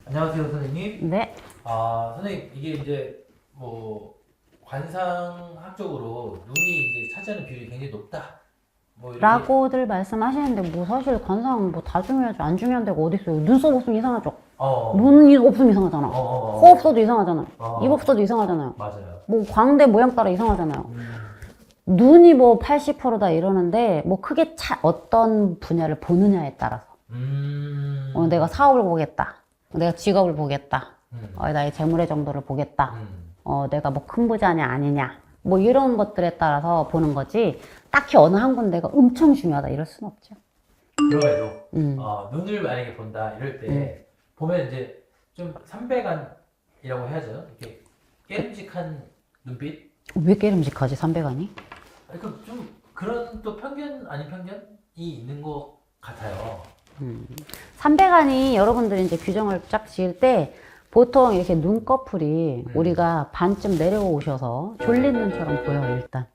안녕하세요, 선생님. 네. 선생님, 이게 이제 뭐 관상학적으로 눈이 이제 차지하는 비율이 굉장히 높다. 뭐 이렇게. 라고들 말씀하시는데 뭐 사실 관상 뭐 다 중요하죠. 안 중요한 데가 어디 있어요. 눈썹 없으면 이상하죠. 눈이 없으면 이상하잖아. 코 없어도 이상하잖아요. 입 없어도 이상하잖아요. 맞아요. 뭐 광대 모양 따라 이상하잖아요. 눈이 뭐 80%다 이러는데 뭐 크게 어떤 분야를 보느냐에 따라서 내가 사업을 보겠다. 내가 직업을 보겠다. 나의 재물의 정도를 보겠다. 내가 뭐 큰 부자냐 아니냐. 뭐 이런 것들에 따라서 보는 거지 딱히 어느 한 군데가 엄청 중요하다 이럴 순 없죠. 그럼에도 눈을 만약에 본다 이럴 때 보면 이제 좀 삼배간이라고 해야죠. 이렇게 깨름직한 눈빛. 왜 깨름직하지 삼배간이? 그러니까 좀 그런 또 편견 아닌 편견이 있는 것 같아요. 삼배간이 여러분들이 이제 규정을 쫙 지을 때 보통 이렇게 눈꺼풀이 우리가 반쯤 내려오셔서 졸린 눈처럼 보여요 일단.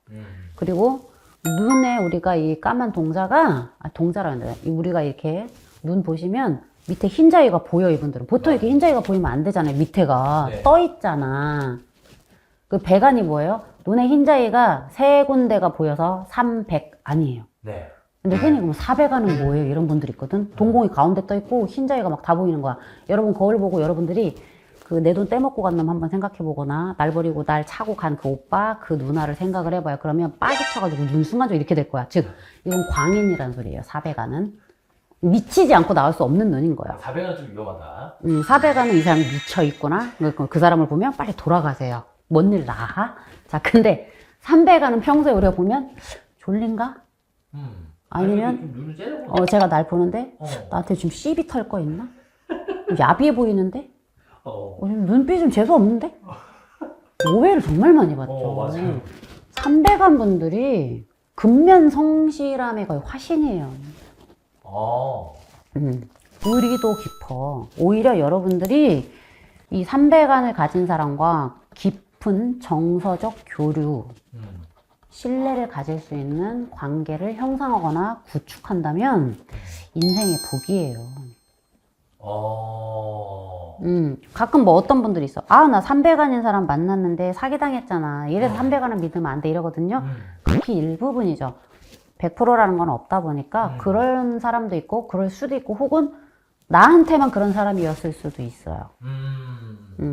그리고 눈에 우리가 이 까만 동자라 하는데 우리가 이렇게 눈 보시면 밑에 흰자위가 보여 이분들은. 보통 이렇게 흰자위가 보이면 안 되잖아요. 밑에가 네. 떠 있잖아. 그 배간이 뭐예요? 눈에 흰자위가 세 군데가 보여서 300 아니에요. 네. 근데 흔히 그러면 400안은 뭐예요? 이런 분들 있거든. 동공이 가운데 떠 있고 흰자위가 막 다 보이는 거야. 여러분 거울 보고 여러분들이 그 내 돈 떼먹고 간 놈 한번 생각해 보거나 날 버리고 날 차고 간 그 오빠 그 누나를 생각을 해봐요. 그러면 빠개쳐가지고 눈 순간적으로 이렇게 될 거야. 즉 이건 광인이라는 소리예요. 400안은 미치지 않고 나올 수 없는 눈인 거예요. 400은 좀 위험하다. 400안은 이 사람이 미쳐 있구나. 그 사람을 보면 빨리 돌아가세요. 뭔 일 나? 자 근데 300안은 평소에 우리가 보면 졸린가? 아니면 눈을 째려보는 제가 날 보는데 나한테 지금 시비 털 거 있나? 야비해 보이는데? 눈빛이 좀 재수 없는데? 오해를 정말 많이 받죠. 맞아요. 300안 분들이 근면 성실함의 거의 화신이에요. 의리도 깊어. 오히려 여러분들이 이 300안을 가진 사람과 깊은 정서적 교류, 신뢰를 가질 수 있는 관계를 형성하거나 구축한다면 인생의 복이에요. 가끔 뭐 어떤 분들이 있어. 나 300안인 사람 만났는데 사기당했잖아. 이래서 300안을 믿으면 안 돼 이러거든요. 그게 일부분이죠. 100%라는 건 없다 보니까 그런 사람도 있고 그럴 수도 있고 혹은 나한테만 그런 사람이었을 수도 있어요.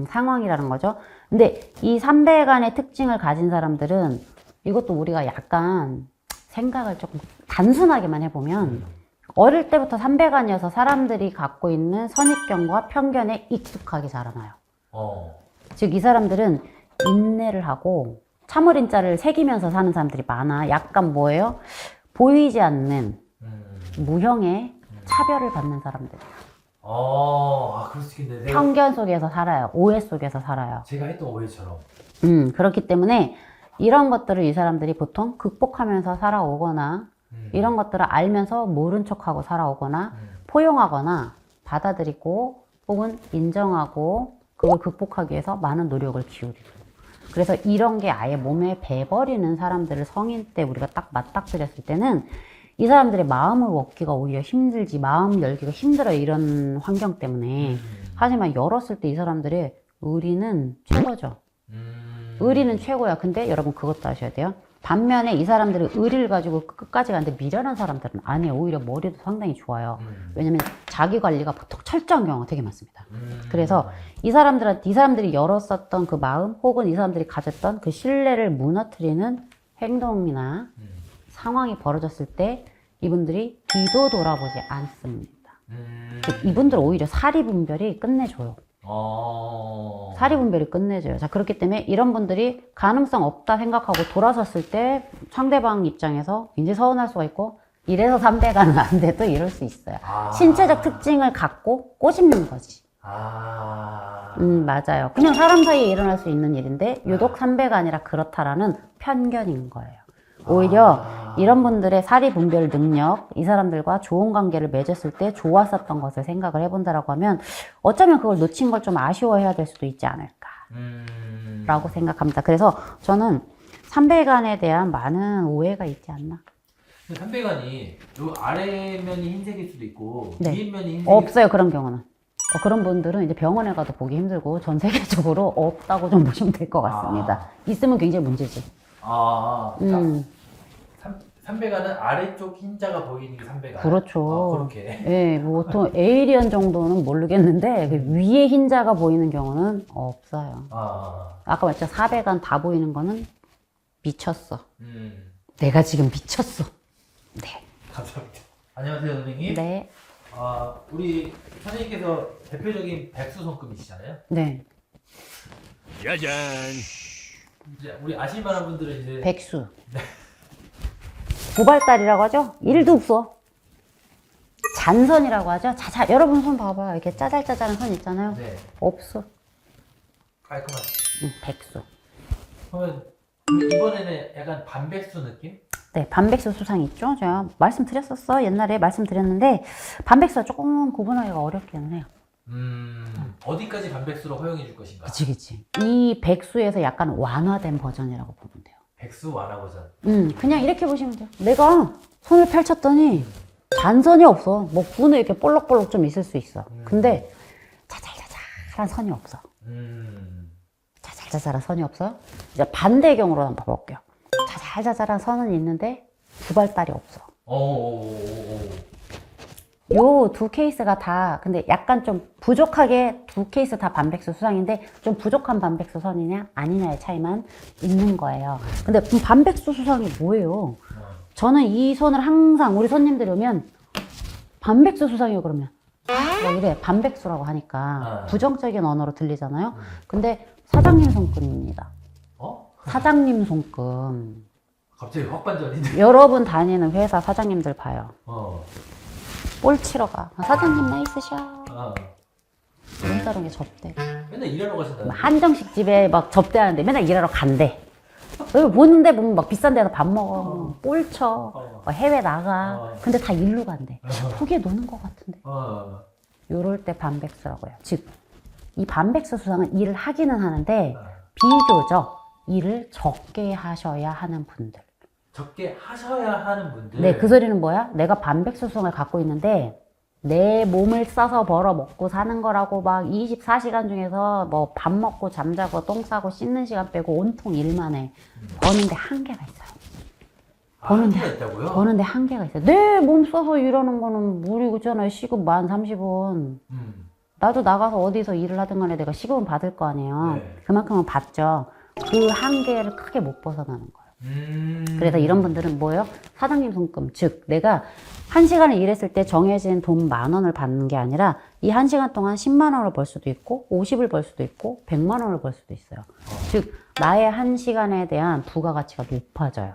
상황이라는 거죠. 근데 이 300안의 특징을 가진 사람들은 이것도 우리가 약간 생각을 조금 단순하게만 해보면 어릴 때부터 300안이어서 사람들이 갖고 있는 선입견과 편견에 익숙하게 자라나요. 즉 이 사람들은 인내를 하고 참을인자를 새기면서 사는 사람들이 많아. 약간 뭐예요? 보이지 않는 무형의 차별을 받는 사람들. 그럴 수 있겠네. 편견 속에서 살아요. 오해 속에서 살아요. 제가 했던 오해처럼. 그렇기 때문에 이런 것들을 이 사람들이 보통 극복하면서 살아오거나 이런 것들을 알면서 모른 척하고 살아오거나 포용하거나 받아들이고 혹은 인정하고 그걸 극복하기 위해서 많은 노력을 기울이고 그래서 이런 게 아예 몸에 배버리는 사람들을 성인 때 우리가 딱 맞닥뜨렸을 때는 이 사람들의 마음을 먹기가 오히려 힘들지 마음 열기가 힘들어요. 이런 환경 때문에. 하지만 열었을 때 이 사람들의 의리는 최고죠. 의리는 최고야. 근데 여러분 그것도 아셔야 돼요. 반면에 이 사람들이 의리를 가지고 끝까지 가는데 미련한 사람들은 아니에요. 오히려 머리도 상당히 좋아요. 왜냐면 자기 관리가 보통 철저한 경우가 되게 많습니다. 그래서 이 사람들이 열었었던 그 마음 혹은 이 사람들이 가졌던 그 신뢰를 무너뜨리는 행동이나 상황이 벌어졌을 때 이분들이 뒤도 돌아보지 않습니다. 즉 이분들은 오히려 사리분별이 끝내줘요. 사리분별이 끝내줘요. 자, 그렇기 때문에 이런 분들이 가능성 없다 생각하고 돌아섰을 때 상대방 입장에서 이제 서운할 수가 있고 이래서 300안은 안 돼 또 이럴 수 있어요. 신체적 특징을 갖고 꼬집는 거지. 맞아요. 그냥 사람 사이에 일어날 수 있는 일인데 유독 300안이라 그렇다라는 편견인 거예요. 오히려 이런 분들의 사리분별 능력, 이 사람들과 좋은 관계를 맺었을 때 좋았었던 것을 생각을 해본다라고 하면 어쩌면 그걸 놓친 걸 좀 아쉬워해야 될 수도 있지 않을까 라고 생각합니다. 그래서 저는 300안에 대한 많은 오해가 있지 않나. 300안이 요 아래면이 흰색일 수도 있고 네. 위면이 흰색 없어요. 그런 경우는. 그런 분들은 이제 병원에 가도 보기 힘들고 전 세계적으로 없다고 좀 보시면 될 것 같습니다. 있으면 굉장히 문제지. 삼배가는 아래쪽 흰자가 보이는 게 삼배가. 그렇죠. 그렇게. 예, 뭐 보통 에이리언 정도는 모르겠는데 그 위에 흰자가 보이는 경우는 없어요. 아까 말했죠. 사배간 다 보이는 거는 미쳤어. 내가 지금 미쳤어. 네. 감사합니다. 안녕하세요, 선생님. 네. 우리 선생님께서 대표적인 백수 손금이시잖아요. 네. 짜잔. 이제 우리 아실 만한 분들은 이제 백수. 고발달이라고 하죠? 일도 없어. 잔선이라고 하죠? 여러분 손 봐봐. 이렇게 짜잘짜잘한 선 있잖아요. 네. 없어. 깔끔한. 백수. 그러면 이번에는 약간 반백수 느낌? 네, 반백수 수상 있죠? 제가 말씀드렸었어. 옛날에 말씀드렸는데 반백수가 조금 구분하기가 어렵기는 해요. 어디까지 반백수로 허용해 줄 것인가? 그치. 이 백수에서 약간 완화된 버전이라고 보면 돼요. 백수 완화 버전. 그냥 이렇게 보시면 돼요. 내가 손을 펼쳤더니 잔선이 없어. 뭐 구는 이렇게 볼록볼록 좀 있을 수 있어. 근데 자잘자잘한 선이 없어. 자잘자잘한 선이 없어. 이제 반대의 경우로 한번 봐볼게요. 자잘자잘한 선은 있는데 구발달이 없어. 요 두 케이스가 다 근데 약간 좀 부족하게 두 케이스 다 반백수 수상인데 좀 부족한 반백수 선이냐 아니냐의 차이만 있는 거예요. 근데 반백수 수상이 뭐예요? 저는 이 선을 항상 우리 손님들이 오면 반백수 수상이요 그러면 뭐 이래 반백수라고 하니까 부정적인 언어로 들리잖아요. 근데 사장님 손금입니다. 사장님 손금. 갑자기 확 반전인데. 여러분 다니는 회사 사장님들 봐요. 볼 치러 가. 사장님 나이스샷. 문 따르게 접대. 맨날 일하러 가신다. 한정식 집에 막 접대하는데 맨날 일하러 간대. 여기 보는데 보면 막 비싼 데서 밥 먹어. 볼 쳐. 해외 나가. 근데 다 일로 간대. 거기에 노는 것 같은데. 요럴 때 반백수라고 해요. 즉, 이 반백수 수상은 일을 하기는 하는데 비교적 일을 적게 하셔야 하는 분들. 적게 하셔야 하는 분들. 네, 그 소리는 뭐야? 내가 반백수 수상을 갖고 있는데 내 몸을 써서 벌어 먹고 사는 거라고 막 24시간 중에서 뭐 밥 먹고 잠자고 똥 싸고 씻는 시간 빼고 온통 일만 해. 버는데 한계가 있어요. 한계가 있다고요? 버는데 한계가 있어요. 내 몸 써서 일하는 거는 무리고잖아요. 시급 1030원. 나도 나가서 어디서 일을 하든 간에 내가 시급은 받을 거 아니에요. 네. 그만큼은 받죠. 그 한계를 크게 못 벗어나는 거예요. 그래서 이런 분들은 뭐예요? 사장님 손금. 즉, 내가 1시간을 일했을 때 정해진 돈 10,000원을 받는 게 아니라 이 1시간 동안 10만 원을 벌 수도 있고 50을 벌 수도 있고 100만 원을 벌 수도 있어요. 즉, 나의 1시간에 대한 부가가치가 높아져요.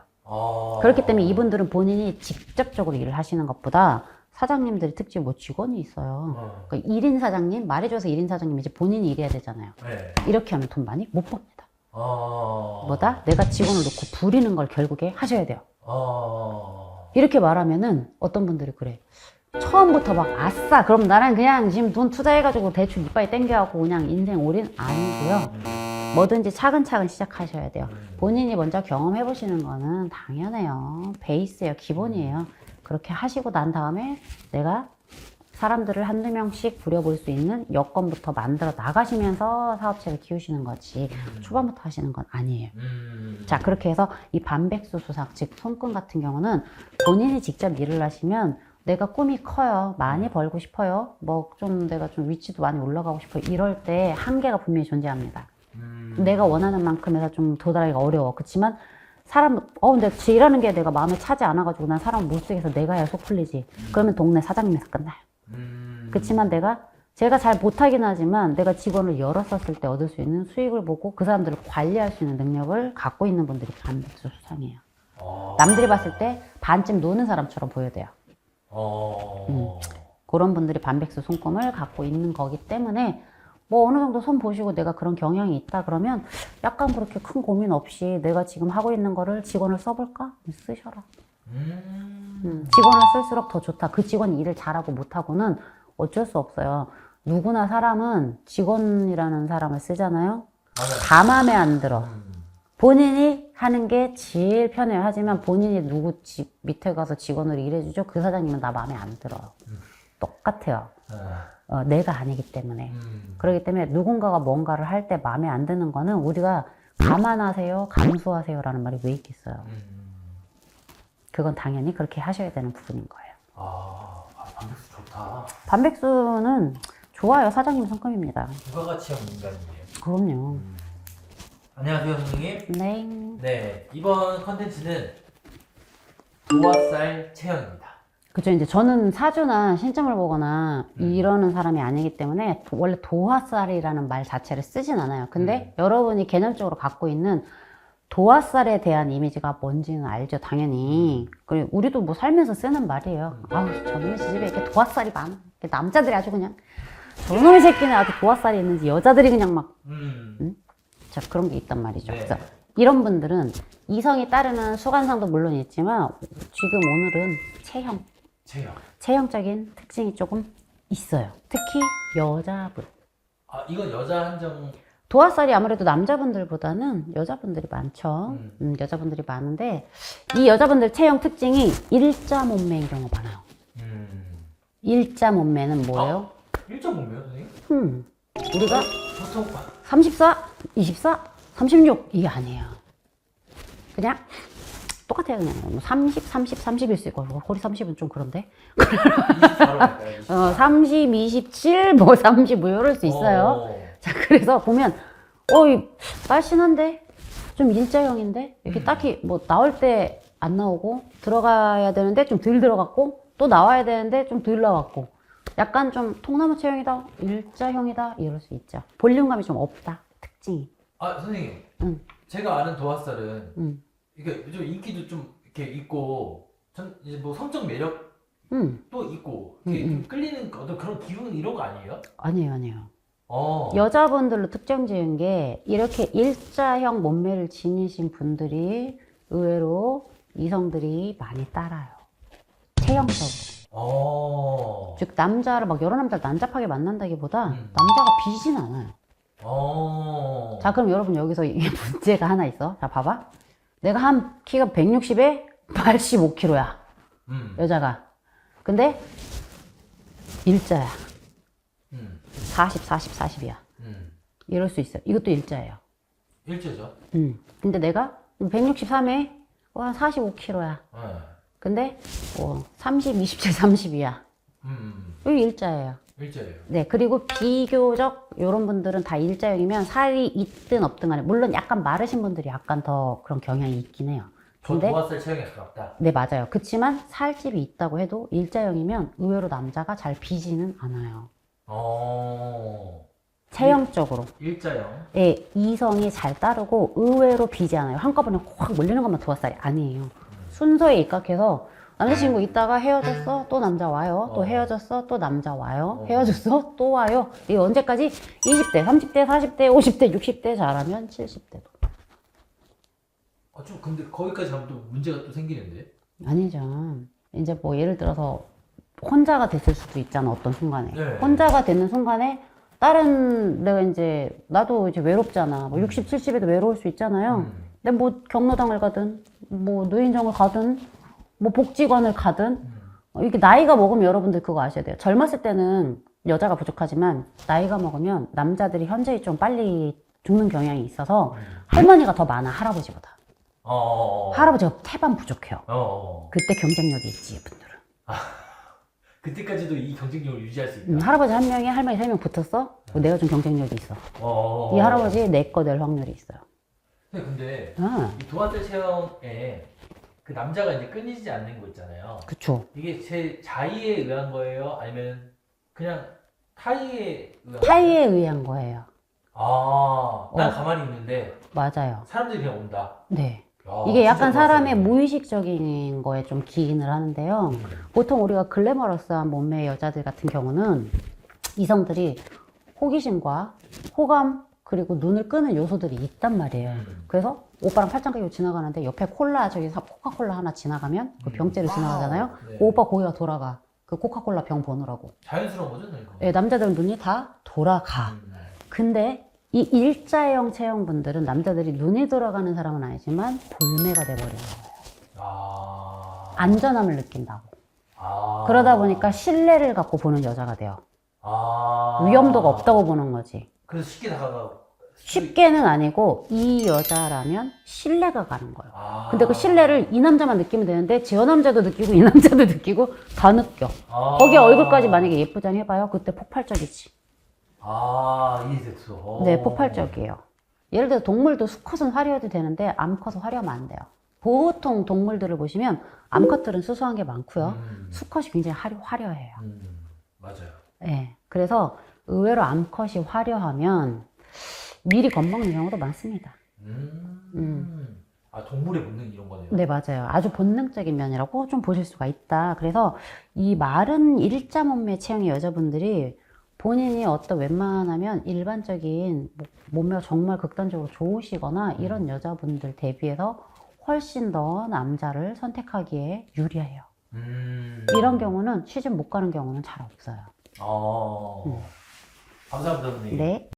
그렇기 때문에 이분들은 본인이 직접적으로 일을 하시는 것보다 사장님들이 특징 뭐 직원이 있어요. 그러니까 1인 사장님, 말해줘서 1인 사장님이지 본인이 일해야 되잖아요. 네. 이렇게 하면 돈 많이 못 법니다. 뭐다? 내가 직원을 놓고 부리는 걸 결국에 하셔야 돼요. 이렇게 말하면은 어떤 분들이 그래. 처음부터 막 아싸 그럼 나는 그냥 지금 돈 투자해가지고 대충 이빨 땡겨갖고 그냥 인생 올인 아니고요. 뭐든지 차근차근 시작하셔야 돼요. 본인이 먼저 경험해보시는 거는 당연해요. 베이스예요. 기본이에요. 그렇게 하시고 난 다음에 내가 사람들을 한두 명씩 부려볼 수 있는 여건부터 만들어 나가시면서 사업체를 키우시는 거지 초반부터 하시는 건 아니에요. 자, 그렇게 해서 이 반백수 수상, 즉 손금 같은 경우는 본인이 직접 일을 하시면 내가 꿈이 커요. 많이 벌고 싶어요. 뭐 좀 내가 좀 위치도 많이 올라가고 싶어요. 이럴 때 한계가 분명히 존재합니다. 내가 원하는 만큼에서 좀 도달하기가 어려워. 그렇지만 사람, 근데 일하는 게 내가 마음에 차지 않아가지고 난 사람을 못 쓰겠어. 내가 해야 속 풀리지. 그러면 동네 사장님에서 끝나요. 그렇지만 제가 잘 못하긴 하지만 내가 직원을 열었었을 때 얻을 수 있는 수익을 보고 그 사람들을 관리할 수 있는 능력을 갖고 있는 분들이 반백수 수상이에요. 남들이 봤을 때 반쯤 노는 사람처럼 보여야 돼요. 그런 분들이 반백수 손금을 갖고 있는 거기 때문에 뭐 어느 정도 손 보시고 내가 그런 경향이 있다 그러면 약간 그렇게 큰 고민 없이 내가 지금 하고 있는 거를 직원을 써볼까? 쓰셔라. 직원을 쓸수록 더 좋다. 그 직원이 일을 잘하고 못하고는 어쩔 수 없어요. 누구나 사람은 직원이라는 사람을 쓰잖아요. 다 마음에 안 들어. 본인이 하는 게 제일 편해요. 하지만 본인이 누구 집 밑에 가서 직원으로 일해주죠. 그 사장님은 나 마음에 안 들어요. 똑같아요. 내가 아니기 때문에. 그렇기 때문에 누군가가 뭔가를 할 때 마음에 안 드는 거는 우리가 감안하세요, 감수하세요 라는 말이 왜 있겠어요. 그건 당연히 그렇게 하셔야 되는 부분인 거예요. 반백수 좋다. 반백수는 좋아요. 사장님 성품입니다. 부가가치형 인간이에요. 그럼요. 안녕하세요, 선생님. 네. 네, 이번 컨텐츠는 도화살 체형입니다. 그죠. 이제 저는 사주나 신점을 보거나 이러는 사람이 아니기 때문에 원래 도화살이라는 말 자체를 쓰진 않아요. 근데 여러분이 개념적으로 갖고 있는 도화살에 대한 이미지가 뭔지는 알죠, 당연히. 그리고 우리도 뭐 살면서 쓰는 말이에요. 아우, 저놈의 시집에 이렇게 도화살이 많아. 남자들이 아주 그냥 저놈의 새끼는 아주 도화살이 있는지 여자들이 그냥 막 자, 그런 게 있단 말이죠. 네. 그래서 이런 분들은 이성이 따르는 수관상도 물론 있지만 지금 오늘은 체형적인 특징이 조금 있어요. 특히 여자분. 이건 여자 한정. 도화살이 아무래도 남자분들보다는 여자분들이 많죠. 여자분들이 많은데 이 여자분들 체형 특징이 일자 몸매인 경우 많아요. 일자 몸매는 뭐예요? 일자 몸매요, 선생님? 우리가 보통 34, 24, 36 이게 아니에요. 그냥 똑같아요. 그냥 30, 30, 30일 수 있고 거리 30은 좀 그런데 24로 갈까요? 30, 27, 뭐 30, 뭐 이럴 수 있어요. 자, 그래서 보면 날씬한데 좀 일자형인데 이렇게 딱히 뭐 나올 때 안 나오고 들어가야 되는데 좀 덜 들어갔고 또 나와야 되는데 좀 덜 나왔고 약간 좀 통나무 체형이다, 일자형이다 이럴 수 있죠. 볼륨감이 좀 없다, 특징이. 선생님. 제가 아는 도화살은 이게 좀 인기도 좀 이렇게 있고, 이제 뭐 성적 매력도 있고, 이렇게 좀 끌리는 어떤 그런 기운 이런 거 아니에요? 아니에요. 여자분들로 특정 지은 게 이렇게 일자형 몸매를 지니신 분들이 의외로 이성들이 많이 따라요. 체형적으로. 즉 남자를 막 여러 남자를 난잡하게 만난다기보다 남자가 비진 않아요. 자, 그럼 여러분 여기서 이게 문제가 하나 있어. 자, 봐봐. 내가 한 키가 160에 85kg야. 여자가. 근데 일자야. 40, 40, 40이야. 이럴 수 있어요. 이것도 일자예요. 일자죠? 근데 내가 163에 한 45kg야. 근데 30, 27, 30이야. 여기 일자예요. 일자예요. 네, 그리고 비교적 이런 분들은 다 일자형이면 살이 있든 없든 간에 물론 약간 마르신 분들이 약간 더 그런 경향이 있긴 해요. 근데 도화살 체형에 가깝다. 네, 맞아요. 그치만 살집이 있다고 해도 일자형이면 의외로 남자가 잘 비지는 않아요. 체형적으로. 일자형. 예, 이성이 잘 따르고 의외로 비지 않아요. 한꺼번에 확 몰리는 것만 도화살이 아니에요. 순서에 입각해서 남자친구 있다가 헤어졌어, 또 남자 와요. 또 헤어졌어, 또 남자 와요. 헤어졌어, 또 와요. 이게 언제까지? 20대, 30대, 40대, 50대, 60대 잘하면 70대도. 좀 근데 거기까지 가면 또 문제가 또 생기는데? 아니죠. 이제 뭐 예를 들어서 혼자가 됐을 수도 있잖아, 어떤 순간에. 네. 혼자가 되는 순간에 내가 이제 나도 이제 외롭잖아. 뭐 60, 70에도 외로울 수 있잖아요. 근데 뭐 경로당을 가든 뭐 노인정을 가든 뭐 복지관을 가든 이렇게 나이가 먹으면 여러분들 그거 아셔야 돼요. 젊었을 때는 여자가 부족하지만 나이가 먹으면 남자들이 현저히 좀 빨리 죽는 경향이 있어서 할머니가 더 많아, 할아버지보다. 할아버지가 태반 부족해요. 그때 경쟁력이 있지, 분들은. 그때까지도 이 경쟁력을 유지할 수 있다. 할아버지 한 명에 할머니 3명 붙었어? 내가 좀 경쟁력이 있어. 이 할아버지 내 거 낼 확률이 있어요. 근데 이 도화살 체형에 그 남자가 이제 끊이지 않는 거 있잖아요. 그쵸. 이게 제 자의에 의한 거예요? 아니면 그냥 타의에 의한 타의에 의한 거예요. 난 가만히 있는데 맞아요. 사람들이 그냥 온다. 네. 야, 이게 약간 진짜 사람의 도화살이네. 무의식적인 거에 좀 기인을 하는데요. 보통 우리가 글래머러스한 몸매의 여자들 같은 경우는 이성들이 호기심과 호감 그리고 눈을 끄는 요소들이 있단 말이에요. 그래서 오빠랑 팔짱 끼고 지나가는데 옆에 코카콜라 하나 지나가면 그 병째로 지나가잖아요. 네. 그 오빠 고개가 돌아가. 그 코카콜라 병 보느라고. 자연스러운 거죠, 이거? 네, 남자들은 눈이 다 돌아가. 근데 이 일자형 체형분들은 남자들이 눈이 돌아가는 사람은 아니지만 볼매가 돼버리는 거예요. 안전함을 느낀다고. 그러다 보니까 신뢰를 갖고 보는 여자가 돼요. 위험도가 없다고 보는 거지. 그래서 쉽게 다가가. 쉽게는 아니고 이 여자라면 신뢰가 가는 거예요. 근데 그 신뢰를 이 남자만 느끼면 되는데 저 남자도 느끼고 이 남자도 느끼고 다 느껴. 거기에 얼굴까지 만약에 예쁘잖아 해봐요. 그때 폭발적이지. 이해됐어. 네, 폭발적이에요. 예를 들어 동물도 수컷은 화려해도 되는데 암컷은 화려하면 안 돼요. 보통 동물들을 보시면 암컷들은 수수한 게 많고요. 수컷이 굉장히 화려해요. 맞아요. 네, 그래서 의외로 암컷이 화려하면 미리 겁먹는 경우도 많습니다. 동물의 본능 이런 거네요. 네, 맞아요. 아주 본능적인 면이라고 좀 보실 수가 있다. 그래서 이 마른 일자 몸매 체형의 여자분들이 본인이 어떤 웬만하면 일반적인 몸매가 정말 극단적으로 좋으시거나 이런 여자분들 대비해서 훨씬 더 남자를 선택하기에 유리해요. 이런 경우는 시집 못 가는 경우는 잘 없어요. 감사합니다, 선생님. 네.